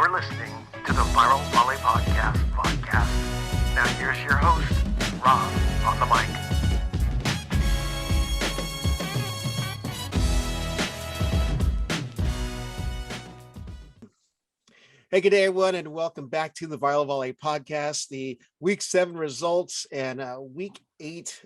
You're listening to the Viral Volley podcast. Now here's your host, Rob, on the mic. Hey, good day, everyone, and welcome back to the Viral Volley podcast, the Week 7 results and Week 8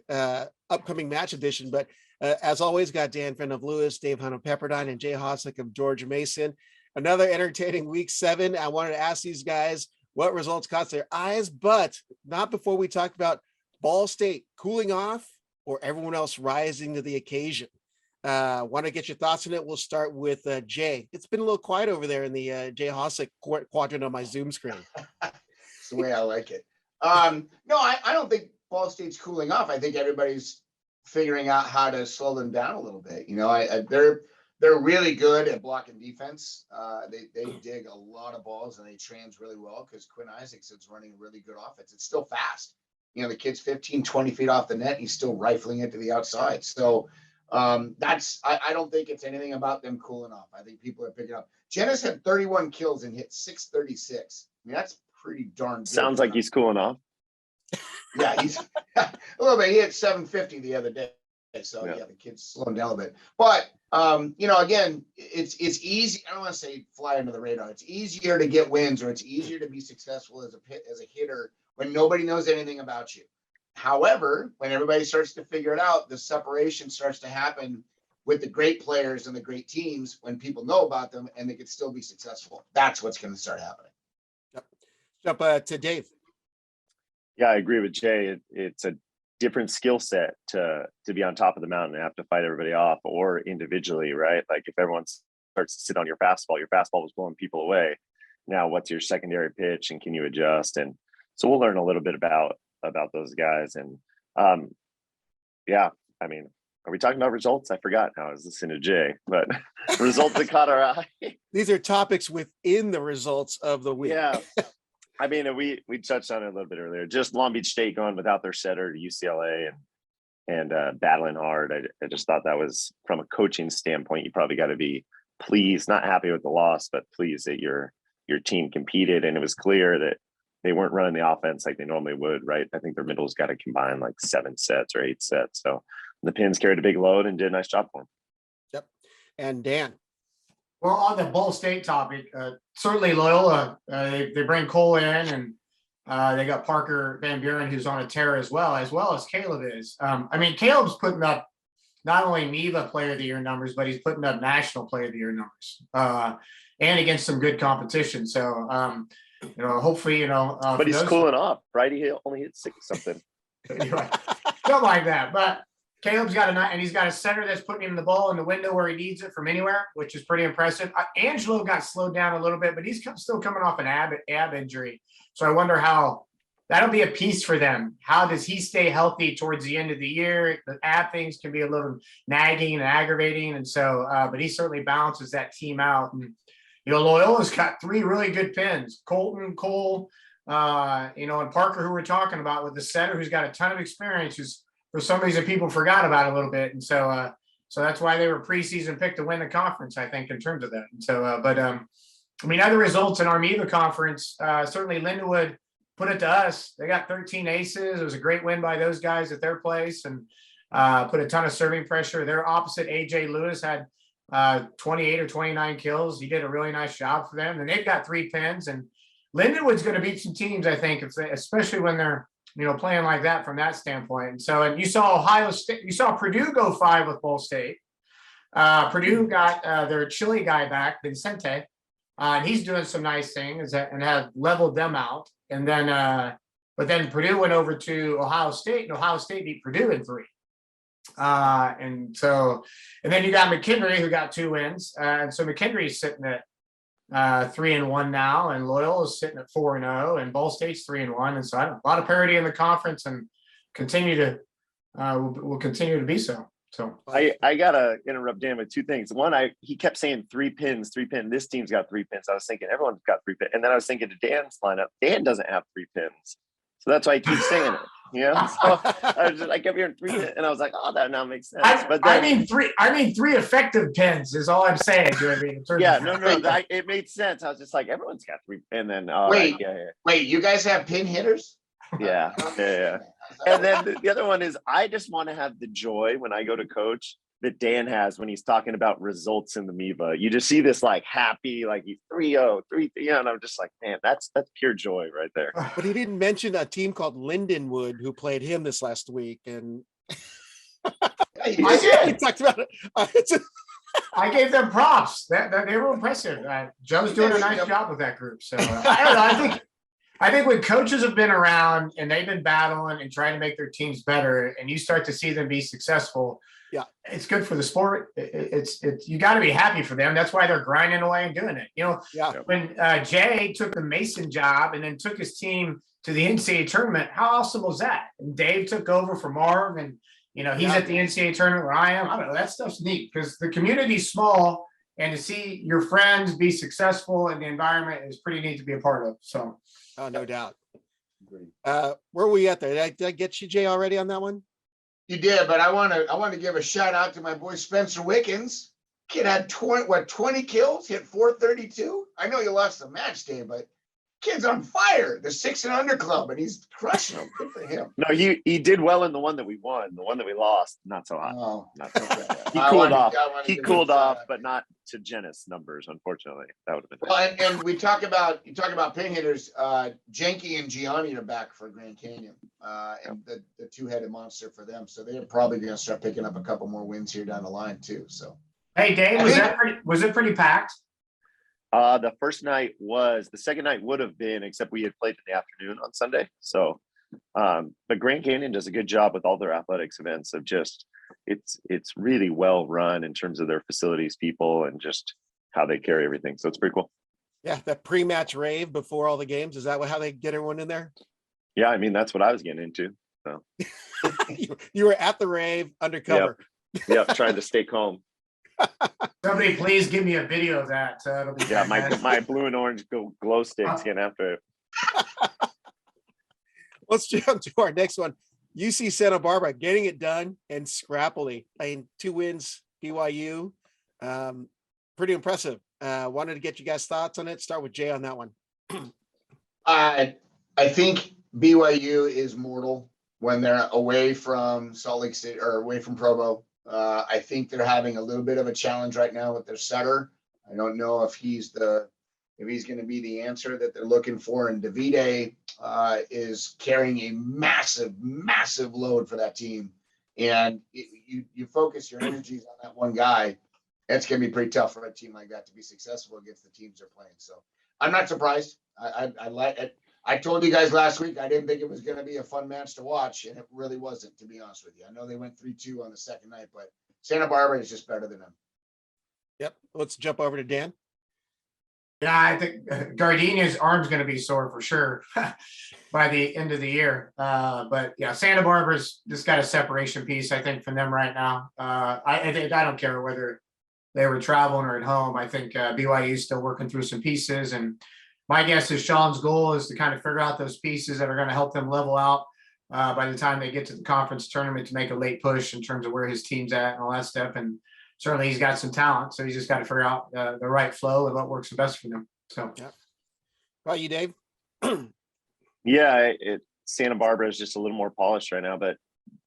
upcoming match edition. But as always, got Dan Friend of Lewis, Dave Hunt of Pepperdine, and Jay Hossack of George Mason. Another entertaining Week 7. I wanted to ask these guys what results caught their eyes, but not before we talk about Ball State cooling off or everyone else rising to the occasion. Want to get your thoughts on it. We'll start with Jay. It's been a little quiet over there in the Jay Hossack quadrant on my Zoom screen. That's the way I like it. No, I don't think Ball State's cooling off. I think everybody's figuring out how to slow them down a little bit. You know, they're really good at blocking defense. They dig a lot of balls and they trans really well because Quinn Isaacs is running a really good offense. It's still fast. You know, the kid's 15, 20 feet off the net. And he's still rifling it to the outside. So I don't think it's anything about them cooling off. I think people are picking up. Janice had 31 kills and hit 636. I mean, that's pretty darn good. Sounds like he's cooling off. Yeah, he's a little bit. He hit 750 the other day. So yeah, the kid's slowing down a little bit. But you know, again, it's easy. I don't want to say fly under the radar. It's easier to get wins, or it's easier to be successful as a hitter when nobody knows anything about you. However, when everybody starts to figure it out, the separation starts to happen with the great players and the great teams when people know about them and they can still be successful. That's what's going to start happening. Jump to Dave. Yeah, I agree with Jay. It's a different skill set to be on top of the mountain and have to fight everybody off, or individually, right? Like if everyone starts to sit on your fastball was blowing people away. Now, what's your secondary pitch and can you adjust? And so we'll learn a little bit about those guys. And yeah, I mean, are we talking about results? I forgot now. I was listening to Jay, but results that caught our eye. These are topics within the results of the week. Yeah. I mean, we touched on it a little bit earlier. Just Long Beach State going without their setter to UCLA and battling hard. I just thought that was, from a coaching standpoint, you probably got to be pleased, not happy with the loss, but pleased that your team competed. And it was clear that they weren't running the offense like they normally would, right? I think their middle's got to combine like 7 sets or 8 sets. So the Pins carried a big load and did a nice job for them. Yep. And Dan. Well, on the Ball State topic, certainly Loyola, they bring Cole in, and they got Parker Van Buren, who's on a tear as well as Caleb is. I mean, Caleb's putting up not only MIVA Player of the Year numbers, but he's putting up National Player of the Year numbers, and against some good competition. So, you know, hopefully, you know. But he's cooling off, right? He only hit 6 something. Something like that. But Caleb's got and he's got a center that's putting him the ball in the window where he needs it from anywhere, which is pretty impressive. Angelo got slowed down a little bit, but he's still coming off an ab injury. So I wonder how that'll be a piece for them. How does he stay healthy towards the end of the year? The ab things can be a little nagging and aggravating. And so, but he certainly balances that team out. And, you know, Loyola's got 3 really good pins, Colton, Cole, you know, and Parker, who we're talking about, with the setter who's got a ton of experience, who's, for some reason, people forgot about a little bit. And so that's why they were preseason picked to win the conference, I think, in terms of that. And so, I mean, other results in our MIVA conference, certainly Lindenwood put it to us. They got 13 aces. It was a great win by those guys at their place, and put a ton of serving pressure. Their opposite, AJ Lewis, had 28 or 29 kills. He did a really nice job for them. And they've got 3 pins. And Lindenwood's going to beat some teams, I think, especially when they're, you know, playing like that from that standpoint. And so, and you saw Ohio State, you saw Purdue go 5 with Ball State. Purdue got their Chile guy back, Vincente, and he's doing some nice things and have leveled them out. And then, but then Purdue went over to Ohio State, and Ohio State beat Purdue in 3. And so, and then you got McKinley, who got 2 wins. And so McKinley's sitting at 3-1 now, and Loyola's sitting at 4-0, and Ball State's 3-1. And so a lot of parity in the conference, and will continue to be so. So I gotta interrupt Dan with 2 things. One, he kept saying 3 pins. This team's got 3 pins. I was thinking everyone's got 3 pins, and then I was thinking to Dan's lineup, Dan doesn't have 3 pins, so that's why I keep saying it. So I kept hearing 3, and I was like, oh, that now makes sense. But then, I mean 3 effective pins is all I'm saying. Do you know what I mean? Yeah, no, it made sense. I was just like, everyone's got 3, and then Wait. yeah. Wait, you guys have pin hitters? Yeah. And then the other one is, I just want to have the joy when I go to coach that Dan has when he's talking about results in the MIVA. You just see this like happy, like he's 3-0, 3-3, and I'm just like, man, that's pure joy right there. But he didn't mention a team called Lindenwood who played him this last week, and Hey, he talked about it. I gave them props. They were impressive. Joe's doing a nice job with that group. So I don't know. I think when coaches have been around and they've been battling and trying to make their teams better, and you start to see them be successful, yeah, it's good for the sport. It's you got to be happy for them. That's why they're grinding away and doing it. You know, when Jay took the Mason job and then took his team to the NCAA tournament, how awesome was that? And Dave took over for Marv, and you know he's at the NCAA tournament where I am. I don't know. That stuff's neat because the community's small, and to see your friends be successful in the environment is pretty neat to be a part of. So. Oh, no doubt. Where were we at there? Did I get you, Jay, already on that one? You did, but I want to give a shout out to my boy Spencer Wickens. Kid had 20 kills, hit 432. I know you lost the match day, but kid's on fire. The 6 and under club, and he's crushing them. Good for him. No, he did well in the one that we won. The one that we lost, not so hot. Oh, Not so bad. He cooled off. He cooled off, but not to Genis numbers, unfortunately. That would have been well. And we talk about pin hitters. Jenky and Gianni are back for Grand Canyon, and the 2-headed monster for them. So they're probably going to start picking up a couple more wins here down the line too. So, hey Dave, was it pretty packed? The first night was. The second night would have been, except we had played in the afternoon on Sunday. So, but Grand Canyon does a good job with all their athletics events of just, it's really well run in terms of their facilities, people, and just how they carry everything. So it's pretty cool. Yeah, that pre-match rave before all the games. Is that how they get everyone in there? Yeah, I mean, that's what I was getting into. So you were at the rave undercover. Yep, trying to stay calm. Somebody please give me a video of that. It'll be my blue and orange glow sticks getting after it. Let's jump to our next one. UC Santa Barbara getting it done and scrappily. I mean, 2 wins, BYU. Pretty impressive. Wanted to get you guys' thoughts on it. Start with Jay on that one. I think BYU is mortal when they're away from Salt Lake City or away from Provo. I think they're having a little bit of a challenge right now with their setter. I don't know if he's going to be the answer that they're looking for. And Davide is carrying a massive load for that team. And you focus your energies on that one guy. It's going to be pretty tough for a team like that to be successful against the teams they're playing. So I'm not surprised. I like it. I told you guys last week I didn't think it was going to be a fun match to watch, and it really wasn't, to be honest with you. I know they went 3-2 on the second night, but Santa Barbara is just better than them. Yep. Let's jump over to Dan. Yeah, I think Gardenia's arm's going to be sore for sure by the end of the year. But yeah, Santa Barbara's just got a separation piece, I think, from them right now. I don't care whether they were traveling or at home. I think BYU is still working through some pieces, and my guess is Sean's goal is to kind of figure out those pieces that are going to help them level out by the time they get to the conference tournament to make a late push in terms of where his team's at and all that stuff. And certainly he's got some talent, so he's just got to figure out the right flow and what works the best for them. So, yeah. How about you, Dave? Yeah, Santa Barbara is just a little more polished right now, but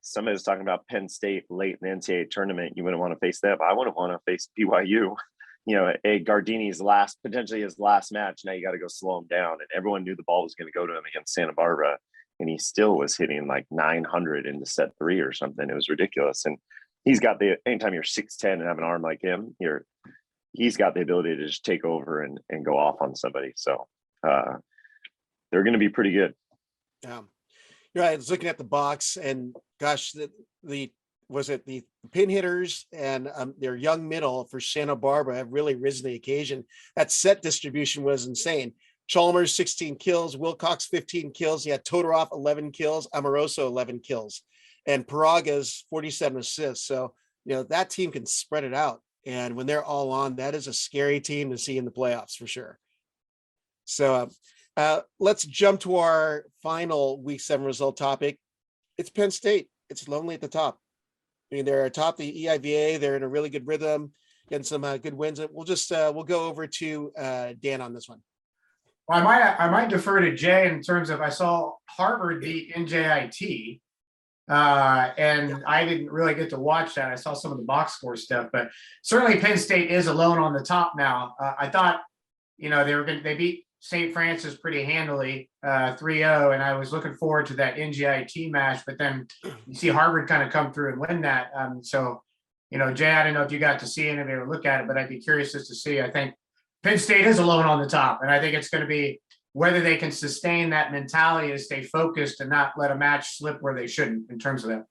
somebody was talking about Penn State late in the NCAA tournament. You wouldn't want to face them. I wouldn't want to face BYU. You know, Gardini's potentially his last match. Now you got to go slow him down. And everyone knew the ball was going to go to him against Santa Barbara. And he still was hitting like 900 into set 3 or something. It was ridiculous. And he's got anytime you're 6'10" and have an arm like him, he's got the ability to just take over and go off on somebody. So they're going to be pretty good. Yeah. You're right. I was looking at the box, and gosh, the pin hitters and their young middle for Santa Barbara have really risen to the occasion. That set distribution was insane. Chalmers 16 kills, Wilcox 15 kills. He had Todorov 11 kills, Amoroso 11 kills, and Paraga's 47 assists. So that team can spread it out, and when they're all on, that is a scary team to see in the playoffs for sure. So let's jump to our final Week 7 result topic. It's Penn State. It's lonely at the top. I mean, they're atop the EIVA. They're in a really good rhythm, getting some good wins. We'll go over to Dan on this one. Well, I might defer to Jay in terms of I saw Harvard beat NJIT, and I didn't really get to watch that. I saw some of the box score stuff, but certainly Penn State is alone on the top now. I thought, they beat St. Francis pretty handily, 3-0, and I was looking forward to that NJIT match, but then you see Harvard kind of come through and win that. So, Jay, I don't know if you got to see any of it or look at it, but I'd be curious just to see. I think Penn State is alone on the top, and I think it's going to be whether they can sustain that mentality to stay focused and not let a match slip where they shouldn't in terms of that.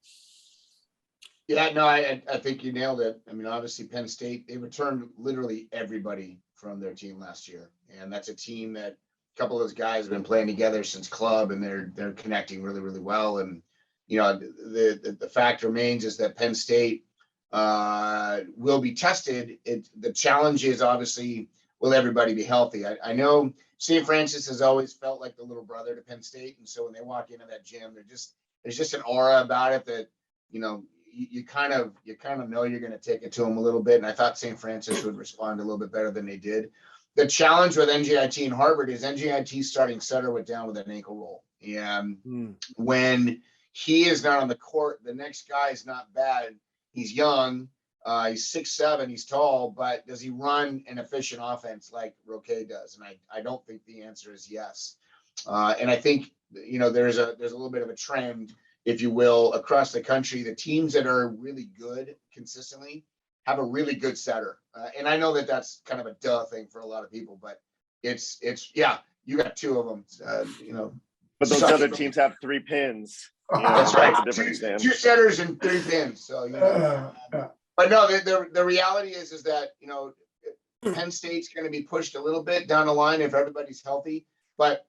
Yeah, no, I think you nailed it. I mean, obviously Penn State, they returned literally everybody from their team last year. And that's a team that a couple of those guys have been playing together since club, and they're connecting really, really well. And, the fact remains is that Penn State will be tested. The challenge is obviously, will everybody be healthy? I know St. Francis has always felt like the little brother to Penn State. And so when they walk into that gym, there's just an aura about it that, you kind of know you're going to take it to them a little bit. And I thought St. Francis would respond a little bit better than they did. The challenge with NJIT and Harvard is NJIT's starting setter went down with an ankle roll. And when he is not on the court, the next guy is not bad. He's young. He's 6'7", he's tall, but does he run an efficient offense like Roque does? And I don't think the answer is yes. And I think, there's a little bit of a trend, if you will, across the country. The teams that are really good consistently have a really good setter. And I know that that's kind of a duh thing for a lot of people, but it's you got two of them, But those other teams have 3 pins. That's right. Difference, two setters and 3 pins. So, but no, the reality is that, Penn State's going to be pushed a little bit down the line if everybody's healthy. But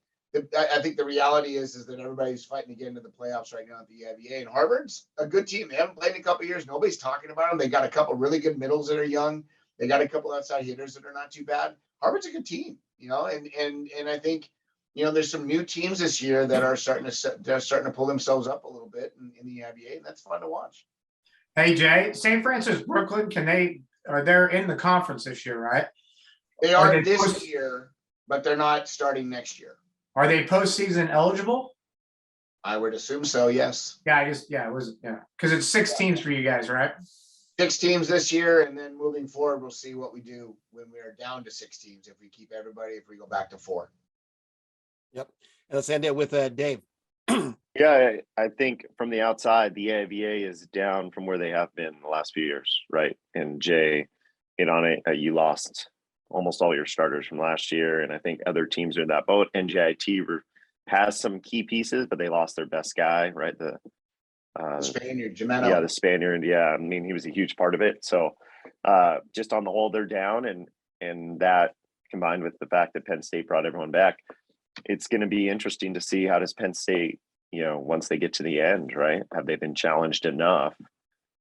I think the reality is that everybody's fighting to get into the playoffs right now at the EIVA. And Harvard's a good team. They haven't played in a couple of years. Nobody's talking about them. They got a couple really good middles that are young. They got a couple outside hitters that are not too bad. Harvard's a good team, and I think, there's some new teams this year that are starting to pull themselves up a little bit in the EIVA, and that's fun to watch. Hey, Jay, St. Francis, Brooklyn, they're in the conference this year, right? They are this year, but they're not starting next year. Are they postseason eligible? I would assume so, yes. Because it's 6 teams for you guys, right? 6 teams this year, and then moving forward, we'll see what we do when we're down to 6 teams. If we keep everybody, if we go back to 4. Yep. And let's end it with Dave. Yeah, I think from the outside, the EIVA is down from where they have been the last few years, right? And Jay hit on it. You lost almost all your starters from last year, and I think other teams are in that boat. NJIT has some key pieces, but they lost their best guy, right? The Spaniard, Jimeno. Yeah, the Spaniard. Yeah, I mean, he was a huge part of it. So just on the whole, they're down, and that combined with the fact that Penn State brought everyone back, it's going to be interesting to see how does Penn State, once they get to the end, right? Have they been challenged enough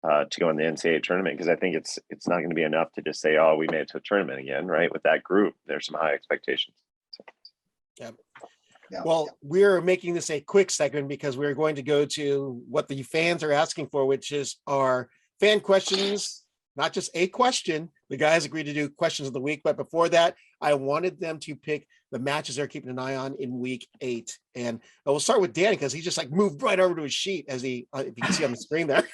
to go in the NCAA tournament? Because I think it's not going to be enough to just say, oh, we made it to a tournament again, right? With that group, there's some high expectations. So. Yeah. Well, we're making this a quick segment because we're going to go to what the fans are asking for, which is our fan questions, not just a question. The guys agreed to do questions of the week, but before that, I wanted them to pick the matches they're keeping an eye on in week 8. And we'll start with Dan because he just moved right over to his sheet as if you can see on the screen there.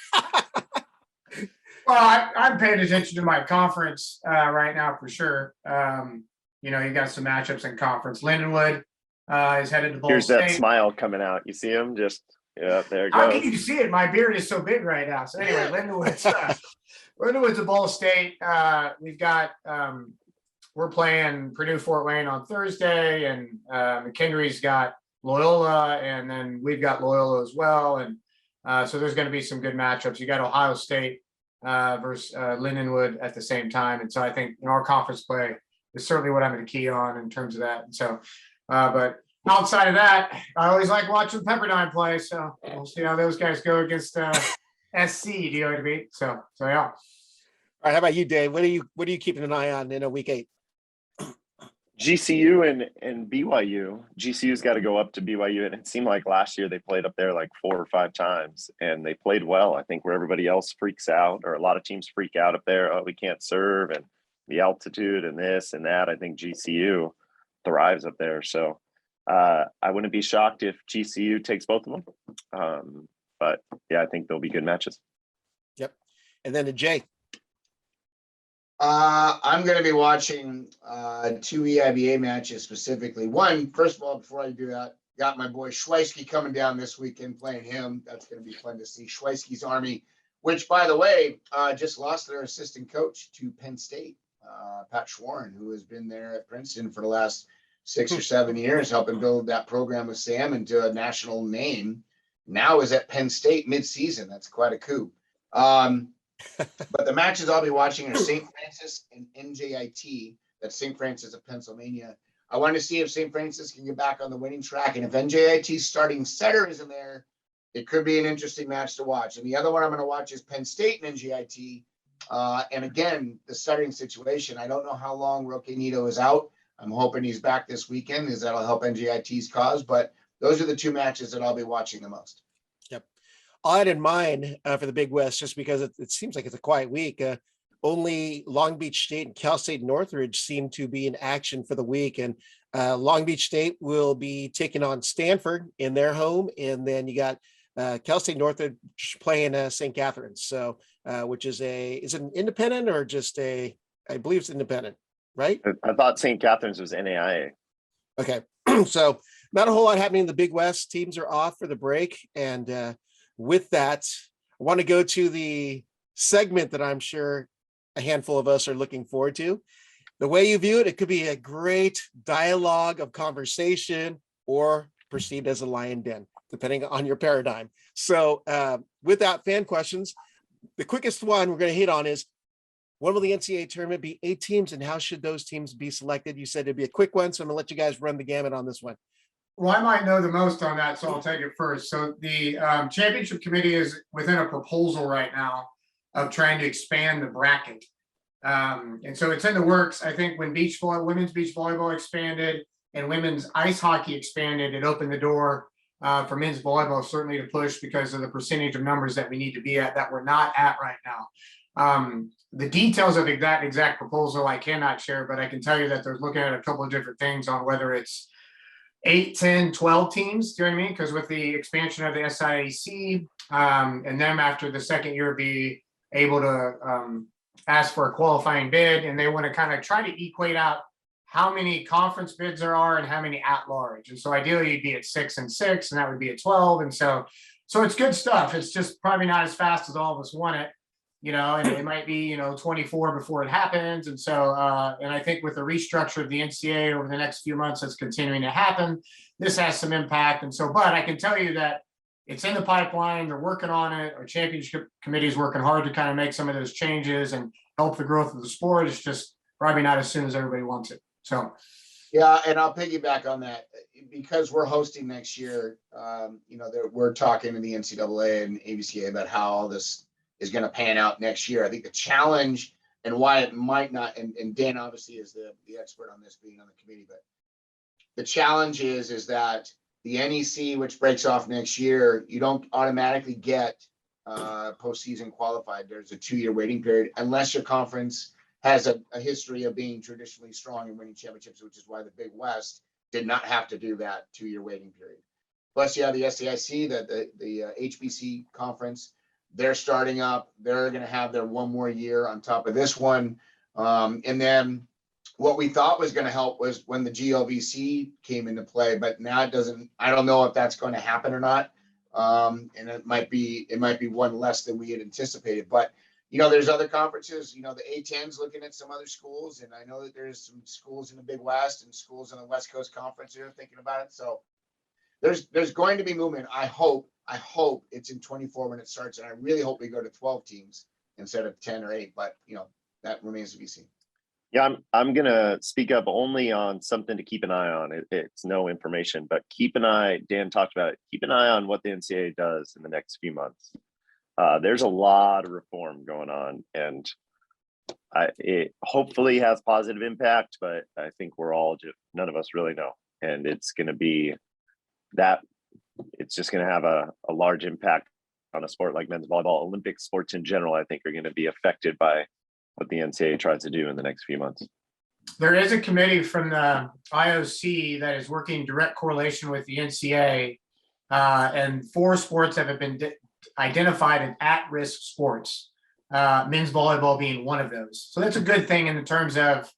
Well, I'm paying attention to my conference right now for sure. You got some matchups in conference. Lindenwood is headed to Ball Here's State. That smile coming out. You see him? Just, yeah, there it goes. How can you see it? My beard is so big right now. So anyway, Lindenwood's a Ball State. We've got we're playing Purdue Fort Wayne on Thursday, and McHenry's got Loyola, and then we've got Loyola as well. And so there's going to be some good matchups. You got Ohio State versus Lindenwood at the same time. And so I think our conference play is certainly what I'm going to key on in terms of that. And so, but outside of that, I always like watching Pepperdine play. So we'll see how those guys go against SC. Do you know what I mean? So yeah. All right. How about you, Dave? What are you keeping an eye on in a week 8? GCU and BYU. GCU's got to go up to BYU, and it seemed like last year they played up there like 4 or 5 times, and they played well. I think where everybody else freaks out, or a lot of teams freak out up there. Oh, we can't serve, and the altitude and this and that. I think GCU thrives up there. So I wouldn't be shocked if GCU takes both of them. But yeah, I think they'll be good matches. Yep. And then to Jay. I'm going to be watching 2 EIBA matches specifically. One, first of all, before I do that, got my boy Schweisky coming down this weekend, playing him. That's going to be fun to see. Schweisky's Army, which, by the way, just lost their assistant coach to Penn State, Pat Schwarren, who has been there at Princeton for the last 6 or 7 years, helping build that program with Sam into a national name. Now is at Penn State mid-season. That's quite a coup. But the matches I'll be watching are St. Francis and NJIT. That's St. Francis of Pennsylvania. I want to see if St. Francis can get back on the winning track. And if NJIT's starting setter isn't there, it could be an interesting match to watch. And the other one I'm going to watch is Penn State and NJIT. And again, the starting situation. I don't know how long Roque Nito is out. I'm hoping he's back this weekend, as that'll help NJIT's cause. But those are the 2 matches that I'll be watching the most. Yep. I'll add in mine for the Big West, just because it seems like it's a quiet week. Only Long Beach State and Cal State Northridge seem to be in action for the week. And Long Beach State will be taking on Stanford in their home. And then you got Cal State Northridge playing St. Catherine's. So, which is is it an independent or just I believe it's independent, right? I thought St. Catherine's was NAIA. Okay. So not a whole lot happening in the Big West. Teams are off for the break. And with that, I want to go to the segment that I'm sure a handful of us are looking forward to. The way you view it, it could be a great dialogue of conversation or perceived as a lion den, depending on your paradigm. So with that, fan questions, the quickest one we're going to hit on is, when will the NCAA tournament be 8 teams, and how should those teams be selected? You said it'd be a quick one, so I'm going to let you guys run the gamut on this one. Well, I might know the most on that, so I'll take it first. So the championship committee is within a proposal right now of trying to expand the bracket. And so it's in the works. I think when women's beach volleyball expanded and women's ice hockey expanded, it opened the door for men's volleyball certainly to push, because of the percentage of numbers that we need to be at that we're not at right now. The details of that exact proposal I cannot share, but I can tell you that they're looking at a couple of different things on whether it's 8, 10, 12 teams, do you know what I mean? Because with the expansion of the SIAC, and them after the second year be able to ask for a qualifying bid, and they want to kind of try to equate out how many conference bids there are and how many at large. And so ideally you'd be at 6 and 6, and that would be at 12. And so it's good stuff. It's just probably not as fast as all of us want it, and it might be, 24 before it happens. And so, and I think with the restructure of the NCAA over the next few months that's continuing to happen, this has some impact. And so, but I can tell you that it's in the pipeline. They're working on it. Our championship committee is working hard to kind of make some of those changes and help the growth of the sport. It's just probably not as soon as everybody wants it. So. Yeah, and I'll piggyback on that, because we're hosting next year. We're talking to the NCAA and ABCA about how all this is going to pan out next year. I think the challenge and why it might not, and Dan obviously is the expert on this, being on the committee, but the challenge is that the NEC, which breaks off next year, you don't automatically get postseason qualified. There's a 2-year waiting period unless your conference has a history of being traditionally strong and winning championships, which is why the Big West did not have to do that 2-year waiting period. Plus, you have the SAIC, the HBC conference. They're starting up. They're going to have their 1 more year on top of this one. And then what we thought was going to help was when the GLVC came into play, but now it doesn't. I don't know if that's going to happen or not. And it might be one less than we had anticipated. But there's other conferences. The A10's looking at some other schools, and I know that there's some schools in the Big West and schools in the West Coast Conference that are thinking about it. So there's going to be movement. I hope it's in 24 when it starts, and I really hope we go to 12 teams instead of 10 or 8. But that remains to be seen. Yeah, I'm gonna speak up only on something to keep an eye on. It's no information, but keep an eye. Dan talked about it. Keep an eye on what the NCAA does in the next few months. There's a lot of reform going on, and it hopefully has positive impact, but I think none of us really know. And it's going to be that it's just going to have a large impact on a sport like men's volleyball. Olympic sports in general, I think, are going to be affected by what the NCAA tries to do in the next few months. There is a committee from the IOC that is working in direct correlation with the NCAA, and 4 sports have been identified as at-risk sports, men's volleyball being one of those. So that's a good thing in terms of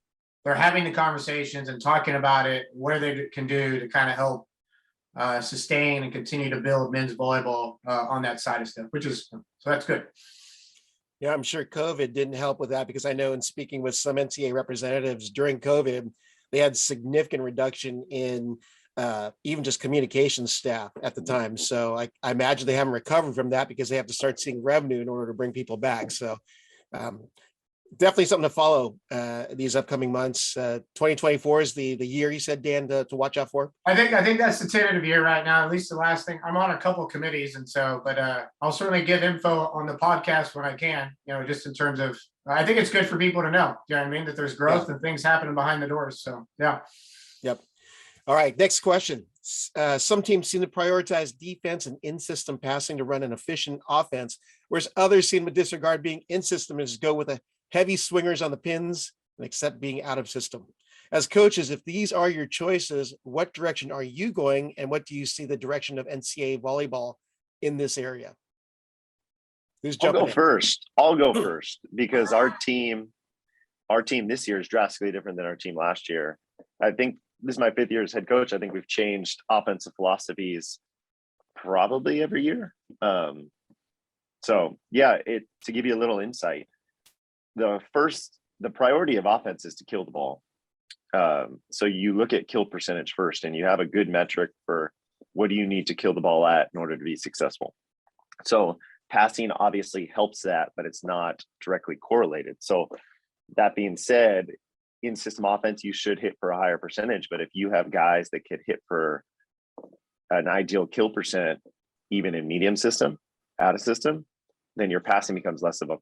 they're having the conversations and talking about it, what they can do to kind of help sustain and continue to build men's volleyball on that side of stuff, so that's good. Yeah, I'm sure COVID didn't help with that, because I know in speaking with some NCAA representatives during COVID, they had significant reduction in even just communications staff at the time. So I imagine they haven't recovered from that, because they have to start seeing revenue in order to bring people back. So definitely something to follow these upcoming months. 2024 is the year you said, Dan, to watch out for. I think that's the tentative year right now. At least the last thing. I'm on a couple of committees, and so, but I'll certainly give info on the podcast when I can. Just in terms of, I think it's good for people to know. You know what I mean? That there's growth and things happening behind the doors. So yeah. Yep. All right. Next question. Some teams seem to prioritize defense and in-system passing to run an efficient offense, whereas others seem to disregard being in-system and just go with a heavy swingers on the pins and accept being out of system. As coaches, if these are your choices, what direction are you going, and what do you see the direction of NCAA volleyball in this area? Who's jumping in? I'll go first, because our team this year is drastically different than our team last year. I think this is my 5th year as head coach. I think we've changed offensive philosophies probably every year. So yeah, to give you a little insight, the priority of offense is to kill the ball. So you look at kill percentage first, and you have a good metric for what do you need to kill the ball at in order to be successful. So passing obviously helps that, but it's not directly correlated. So that being said, in system offense, you should hit for a higher percentage, but if you have guys that could hit for an ideal kill percent, even in medium system, out of system, then your passing becomes less of a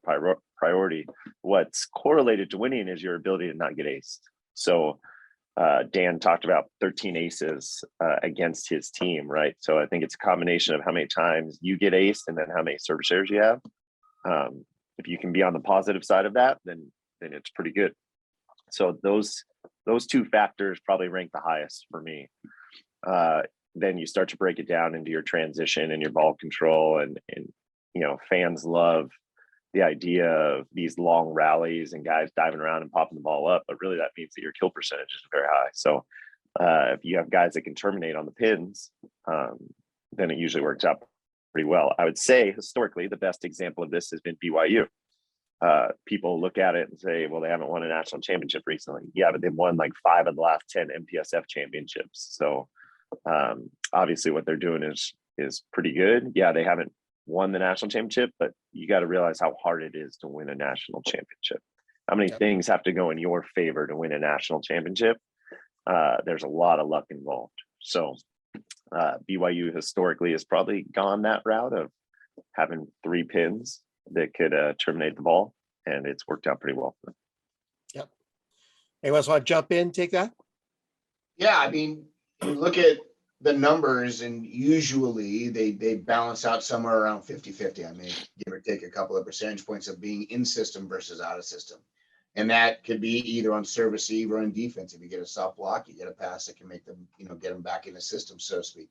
priority. What's correlated to winning is your ability to not get aced. So Dan talked about 13 aces against his team, right? So I think it's a combination of how many times you get aced and then how many service errors you have. If you can be on the positive side of that, then it's pretty good. So those 2 factors probably rank the highest for me. Then you start to break it down into your transition and your ball control, and fans love the idea of these long rallies and guys diving around and popping the ball up, but really that means that your kill percentage is very high. So if you have guys that can terminate on the pins, then it usually works out pretty well. I would say historically, the best example of this has been BYU. People look at it and say, well, they haven't won a national championship recently. Yeah, but they've won like 5 of the last 10 MPSF championships. So obviously what they're doing is pretty good. Yeah, they haven't won the national championship, but you got to realize how hard it is to win a national championship. How many things have to go in your favor to win a national championship? There's a lot of luck involved. So BYU historically has probably gone that route of having 3 pins that could terminate the ball, and it's worked out pretty well for them. Yep. Anyone else want to jump in, take that? Yeah, I mean, you look at the numbers, and usually they balance out somewhere around 50-50. I mean, give or take a couple of percentage points of being in system versus out of system. And that could be either on service receive or on defense. If you get a soft block, you get a pass that can make them, get them back in the system, so to speak.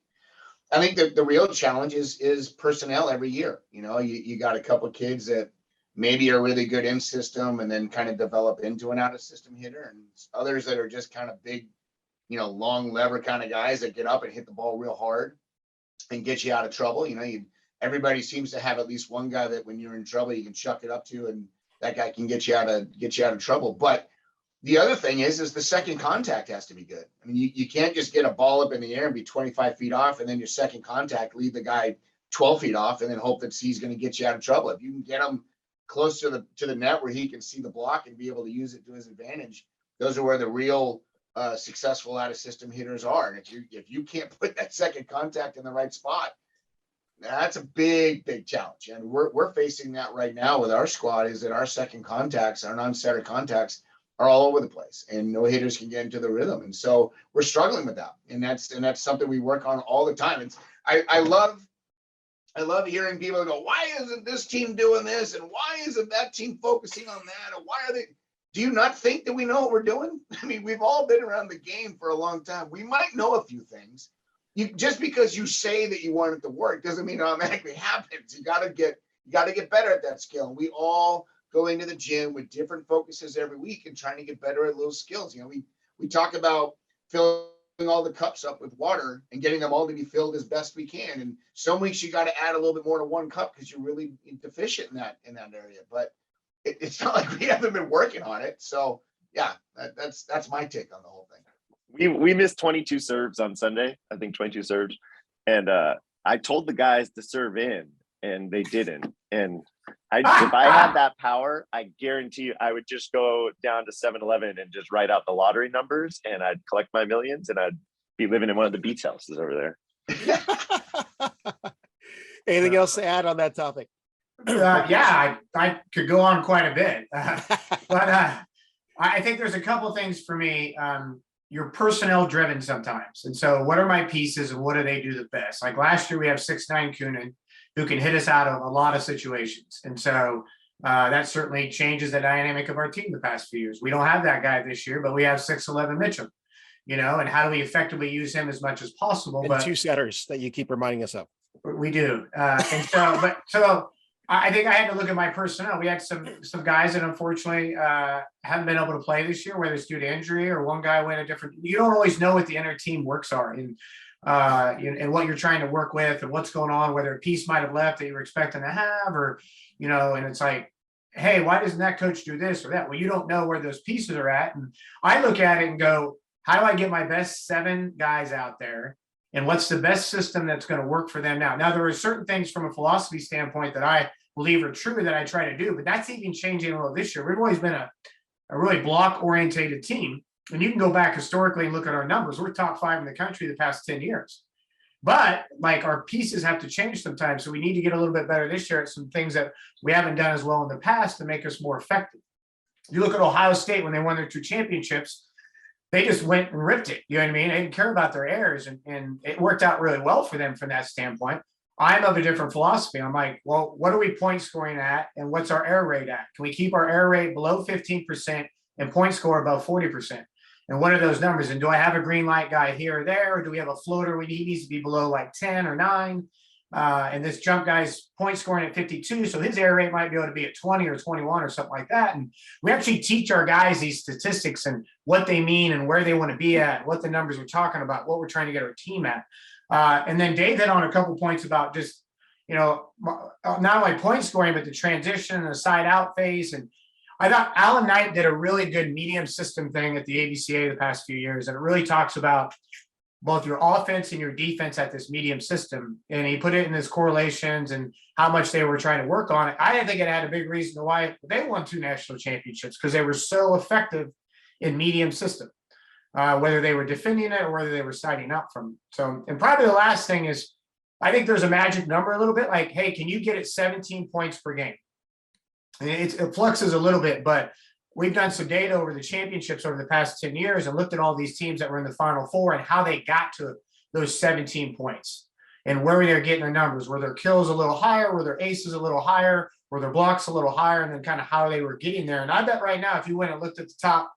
I think the real challenge is personnel every year. You got a couple of kids that maybe are really good in system and then kind of develop into an out of system hitter, and others that are just kind of big, long lever kind of guys that get up and hit the ball real hard and get you out of trouble. Everybody seems to have at least one guy that when you're in trouble, you can chuck it up to, and that guy can get you out of trouble. But the other thing is the second contact has to be good. I mean, you can't just get a ball up in the air and be 25 feet off, and then your second contact leave the guy 12 feet off and then hope that he's going to get you out of trouble. If you can get him close to the net where he can see the block and be able to use it to his advantage, those are where the real successful out of system hitters are. And if you can't put that second contact in the right spot, That's a big challenge. And we're facing that right now with our squad, is that our second contacts, our non-setter contacts are all over the place, and no hitters can get into the rhythm. And so we're struggling with that. And that's something we work on all the time. It's I love hearing people go, why isn't this team doing this? And why isn't that team focusing on that? And why are they? Do you not think that we know what we're doing? I mean, we've all been around the game for a long time. We might know a few things. Just because you say that you want it to work doesn't mean it automatically happens. You got to get better at that skill. We all go into the gym with different focuses every week and trying to get better at those skills. You know, we talk about filling all the cups up with water and getting them all to be filled as best we can. And some weeks you got to add a little bit more to one cup because you're really deficient in that area. But it's not like we haven't been working on it. So yeah, that's my take on the whole thing. We missed 22 serves on Sunday. I think 22 serves, and I told the guys to serve in, and they didn't. And if I had that power, I guarantee you, I would just go down to 7-Eleven and just write out the lottery numbers, and I'd collect my millions, and I'd be living in one of the beach houses over there. Anything else to add on that topic? Yeah, I could go on quite a bit, but I think there's a couple of things for me. You're personnel driven sometimes. And so what are my pieces and what do they do the best? Like last year, we have 6'9" Coonan who can hit us out of a lot of situations. And so that certainly changes the dynamic of our team the past few years. We don't have that guy this year, but we have 6'11" Mitchell, you know, and how do we effectively use him as much as possible? And but 2 setters that you keep reminding us of. We do. And so I think I had to look at my personnel. We had some guys that unfortunately haven't been able to play this year, whether it's due to injury or one guy went a different. You don't always know what the inner team works are and what you're trying to work with and what's going on, whether a piece might have left that you were expecting to have, or and it's like, hey, why doesn't that coach do this or that? Well, you don't know where those pieces are at. And I look at it and go, how do I get my best 7 guys out there? And what's the best system that's going to work for them now? Now, there are certain things from a philosophy standpoint that I believe are true that I try to do, but that's even changing a little this year. We've always been a really block-orientated team. And you can go back historically and look at our numbers. We're top 5 in the country the past 10 years. But like our pieces have to change sometimes. So we need to get a little bit better this year at some things that we haven't done as well in the past to make us more effective. You look at Ohio State when they won their 2 championships, they just went and ripped it. You know what I mean? They didn't care about their errors, and it worked out really well for them from that standpoint. I'm of a different philosophy. I'm like, well, what are we point scoring at, and what's our error rate at? Can we keep our error rate below 15% and point score above 40%? And what are those numbers? And do I have a green light guy here or there, or do we have a floater he needs to be below like 10 or 9? And this jump guy's point scoring at 52, so his error rate might be able to be at 20 or 21 or something like that. And we actually teach our guys these statistics and what they mean and where they want to be at, what the numbers we're talking about, what we're trying to get our team at. And then Dave hit on a couple points about just, not only point scoring, but the transition and the side out phase. And I thought Alan Knight did a really good medium system thing at the ABCA the past few years. And it really talks about both your offense and your defense at this medium system. And he put it in his correlations and how much they were trying to work on it. I think it had a big reason why they won 2 national championships, because they were so effective in medium system, whether they were defending it or whether they were siding up from it. So, and probably the last thing is, I think there's a magic number a little bit like, hey, can you get it 17 points per game? And it fluxes a little bit, but we've done some data over the championships over the past 10 years and looked at all these teams that were in the Final Four and how they got to those 17 points and where they're getting the numbers. Were their kills a little higher? Were their aces a little higher? Were their blocks a little higher? And then kind of how they were getting there. And I bet right now, if you went and looked at the top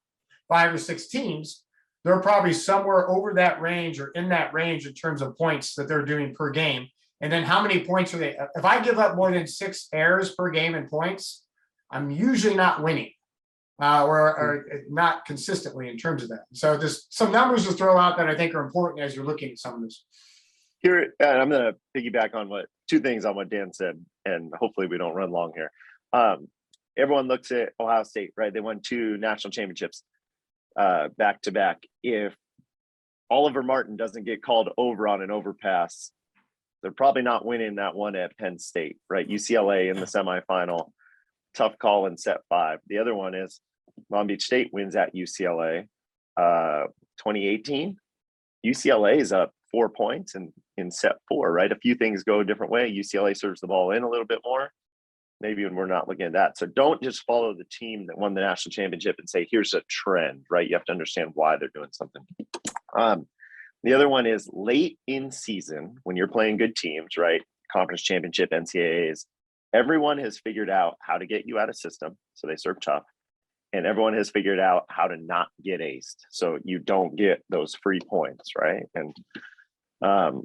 5 or 6 teams, they're probably somewhere over that range or in that range in terms of points that they're doing per game. And then how many points are they? If I give up more than 6 errors per game in points, I'm usually not winning. Or not consistently in terms of that. So just some numbers to throw out that I think are important as you're looking at some of this. Here, and I'm going to piggyback on 2 things on what Dan said, and hopefully we don't run long here. Everyone looks at Ohio State, right? They won 2 national championships back to back. If Oliver Martin doesn't get called over on an overpass, they're probably not winning that one at Penn State, right? UCLA in the semifinal, tough call in set 5. The other one is Long Beach State wins at UCLA 2018. UCLA is up 4 points in set 4, right? A few things go a different way. UCLA serves the ball in a little bit more. Maybe when we're not looking at that. So don't just follow the team that won the national championship and say, here's a trend, right? You have to understand why they're doing something. The other one is late in season, when you're playing good teams, right? Conference championship, NCAAs, everyone has figured out how to get you out of system. So they serve tough. And everyone has figured out how to not get aced. So you don't get those free points, right? And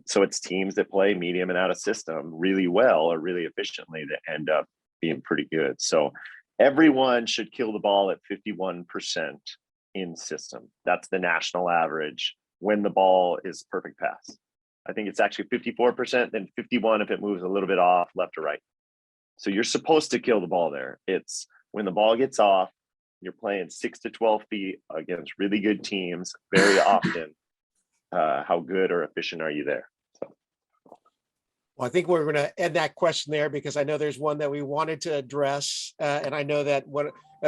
so it's teams that play medium and out of system really well or really efficiently that end up being pretty good. So everyone should kill the ball at 51% in system. That's the national average when the ball is perfect pass. I think it's actually 54%, then 51 if it moves a little bit off left or right. So you're supposed to kill the ball there. It's when the ball gets off, you're playing 6 to 12 feet against really good teams very often. How good or efficient are you there? So. Well, I think we're going to end that question there because I know there's one that we wanted to address. And I know that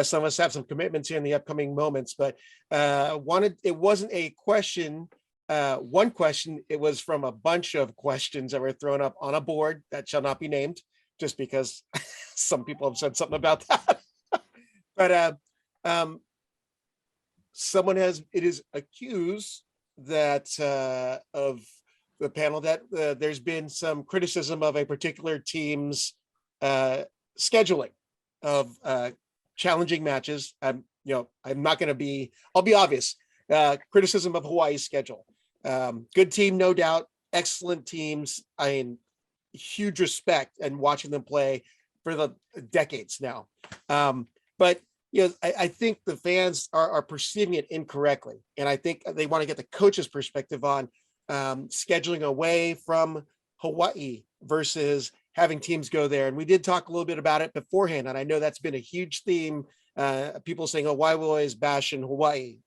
some of us have some commitments here in the upcoming moments, but it wasn't a question, one question, it was from a bunch of questions that were thrown up on a board that shall not be named, just because some people have said something about that. But it is accused that of the panel that there's been some criticism of a particular team's scheduling of challenging matches. I'm not going to be, I'll be obvious, criticism of Hawaii's schedule. Good team, no doubt, excellent teams. I mean, huge respect and watching them play for the decades now. But I think the fans are perceiving it incorrectly. And I think they want to get the coach's perspective on scheduling away from Hawaii versus having teams go there. And we did talk a little bit about it beforehand. And I know that's been a huge theme. People saying, oh, why will always bash in Hawaii?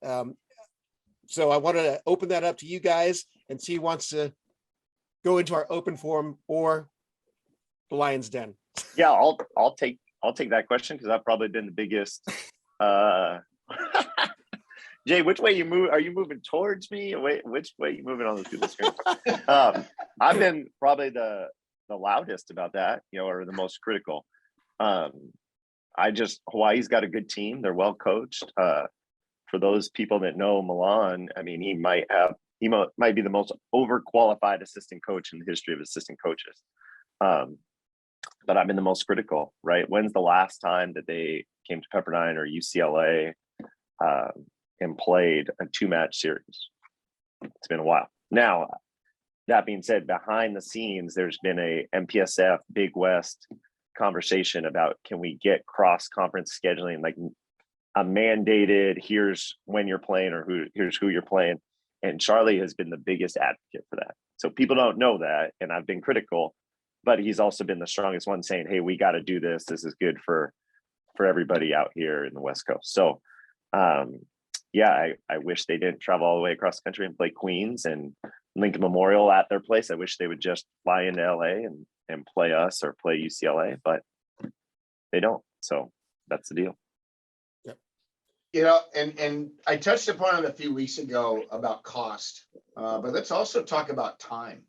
So I wanted to open that up to you guys and see who wants to go into our open forum or the Lion's Den. Yeah, I'll take that question because I've probably been the biggest. Jay, which way you move? Are you moving towards me? Which way you moving on those people's screens? I've been probably the loudest about that, or the most critical. Hawaii's got a good team. They're well coached. For those people that know Milan, I mean, he might be the most overqualified assistant coach in the history of assistant coaches. But I've been the most critical, right? When's the last time that they came to Pepperdine or UCLA and played a 2-match series? It's been a while. Now, that being said, behind the scenes, there's been a MPSF Big West conversation about, can we get cross-conference scheduling, like a mandated, here's when you're playing or here's who you're playing. And Charlie has been the biggest advocate for that. So people don't know that, and I've been critical, but he's also been the strongest one saying, hey, we got to do this. This is good for everybody out here in the West Coast. So I wish they didn't travel all the way across the country and play Queens and Lincoln Memorial at their place. I wish they would just fly into LA and play us or play UCLA, but they don't. So that's the deal. And I touched upon it a few weeks ago about cost, but let's also talk about time.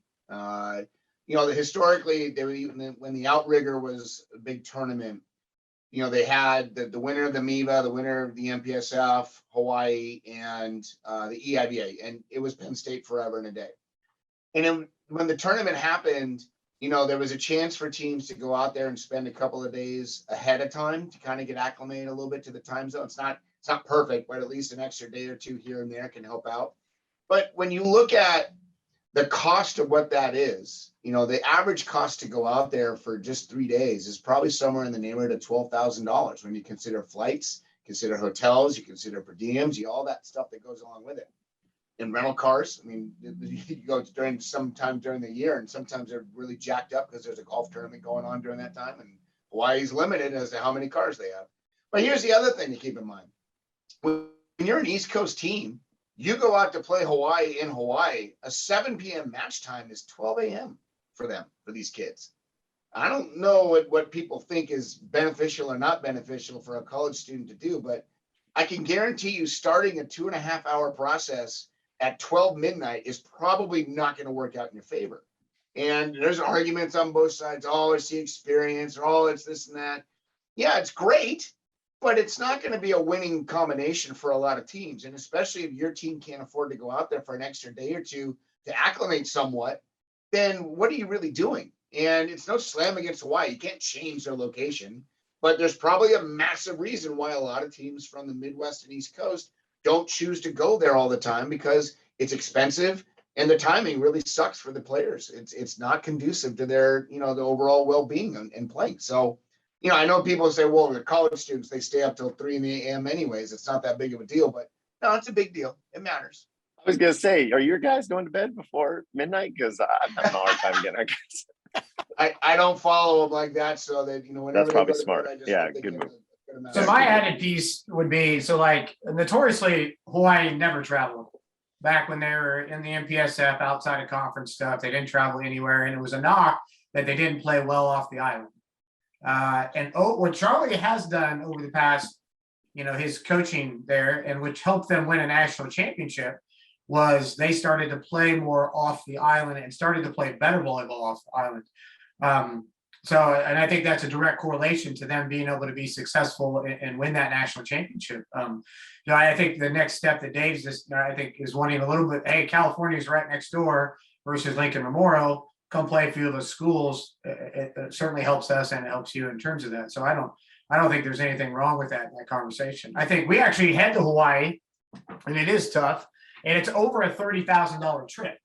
Historically, when the Outrigger was a big tournament, they had the winner of the MIVA, the winner of the MPSF, Hawaii, and the EIVA, and it was Penn State forever and a day. And then when the tournament happened, there was a chance for teams to go out there and spend a couple of days ahead of time to kind of get acclimated a little bit to the time zone. It's not perfect, but at least an extra day or two here and there can help out. But when you look at the cost of what that is, the average cost to go out there for just 3 days is probably somewhere in the neighborhood of $12,000 when you consider flights, consider hotels, you consider per diems, all that stuff that goes along with it. And rental cars, I mean, you go sometime during the year, and sometimes they're really jacked up because there's a golf tournament going on during that time, and Hawaii's limited as to how many cars they have. But here's the other thing to keep in mind. When you're an East Coast team, you go out to play Hawaii in Hawaii, a 7 p.m. match time is 12 a.m. for these kids. I don't know what people think is beneficial or not beneficial for a college student to do, but I can guarantee you starting a 2.5-hour process at 12 midnight is probably not going to work out in your favor. And there's arguments on both sides. Oh, it's the experience, or oh, it's this and that. Yeah, it's great, but it's not going to be a winning combination for a lot of teams. And especially if your team can't afford to go out there for an extra day or two to acclimate somewhat, then what are you really doing? And it's no slam against Hawaii. You can't change their location, but there's probably a massive reason why a lot of teams from the Midwest and East Coast don't choose to go there all the time, because it's expensive and the timing really sucks for the players. It's not conducive to their, the overall well-being and playing. So, I know people say, well, the college students, they stay up till 3 a.m. anyways. It's not that big of a deal, but no, it's a big deal. It matters. I was going to say, are your guys going to bed before midnight? Because I'm having a hard time getting our guys. I don't follow them like that, so that, whenever That's they probably go to smart. bed, I just Yeah, think they good get move. a good amount So of my sleep. added piece would be, so like notoriously Hawaii never traveled. Back when they were in the MPSF outside of conference stuff, they didn't travel anywhere, and it was a knock that they didn't play well off the island. What Charlie has done over the past, his coaching there, and which helped them win a national championship, was they started to play more off the island and started to play better volleyball off the island. And I think that's a direct correlation to them being able to be successful and win that national championship. I think the next step that Dave's is wanting a little bit. Hey, California's right next door versus Lincoln Memorial. Come play a few of those schools. It certainly helps us and it helps you in terms of that. So I don't think there's anything wrong with that conversation. I think we actually head to Hawaii, and it is tough, and it's over a $30,000 trip.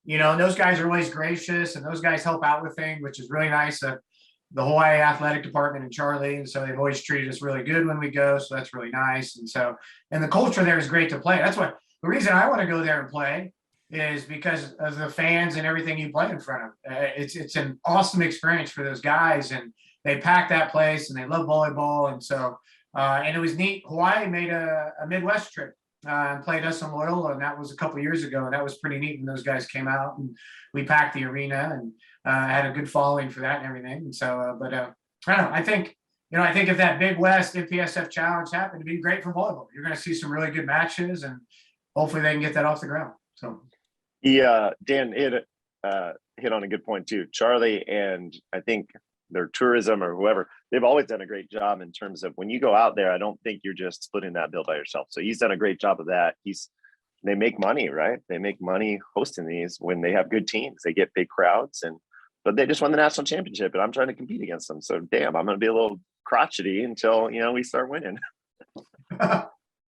And those guys are always gracious, and those guys help out with things, which is really nice. The Hawaii athletic department and Charlie, and so they've always treated us really good when we go. So that's really nice. And the culture there is great to play. That's what the reason I want to go there and play is because of the fans and everything you play in front of. It's an awesome experience for those guys, and they pack that place, and they love volleyball. And so, and it was neat. Hawaii made a Midwest trip and played us in Loyola, and that was a couple of years ago, and that was pretty neat when those guys came out, and we packed the arena and had a good following for that and everything. And so, I don't know. I think if that Big West MPSF challenge happened, it'd be great for volleyball. You're going to see some really good matches, and hopefully they can get that off the ground. So. Dan hit on a good point too. Charlie and I think their tourism or whoever, they've always done a great job in terms of when you go out there, I don't think you're just splitting that bill by yourself. So he's done a great job of that. They make money, right? They make money hosting these when they have good teams. They get big crowds, but they just won the national championship, and I'm trying to compete against them. So damn, I'm going to be a little crotchety until, we start winning.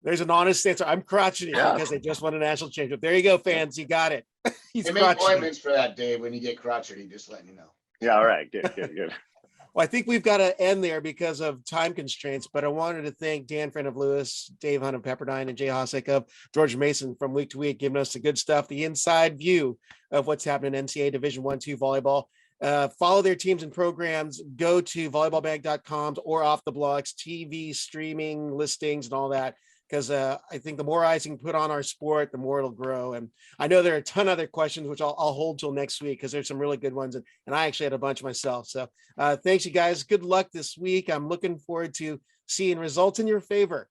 There's an honest answer. I'm crotchety because they just won a national championship. There you go, fans. You got it. He's They make crotchety. appointments for that, Dave, when you get crotchety, just letting you know. Yeah. All right. Good. Well, I think we've got to end there because of time constraints, but I wanted to thank Dan Friend of Lewis, Dave Hunt of Pepperdine, and Jay Hossack of George Mason from Week to Week, giving us the good stuff, the inside view of what's happening in NCAA Division I, II volleyball. Follow their teams and programs. Go to volleyballbag.com or off the blogs, TV, streaming, listings, and all that. Because I think the more eyes you can put on our sport, the more it'll grow. And I know there are a ton of other questions, which I'll hold till next week because there's some really good ones. And I actually had a bunch myself. So thanks, you guys. Good luck this week. I'm looking forward to seeing results in your favor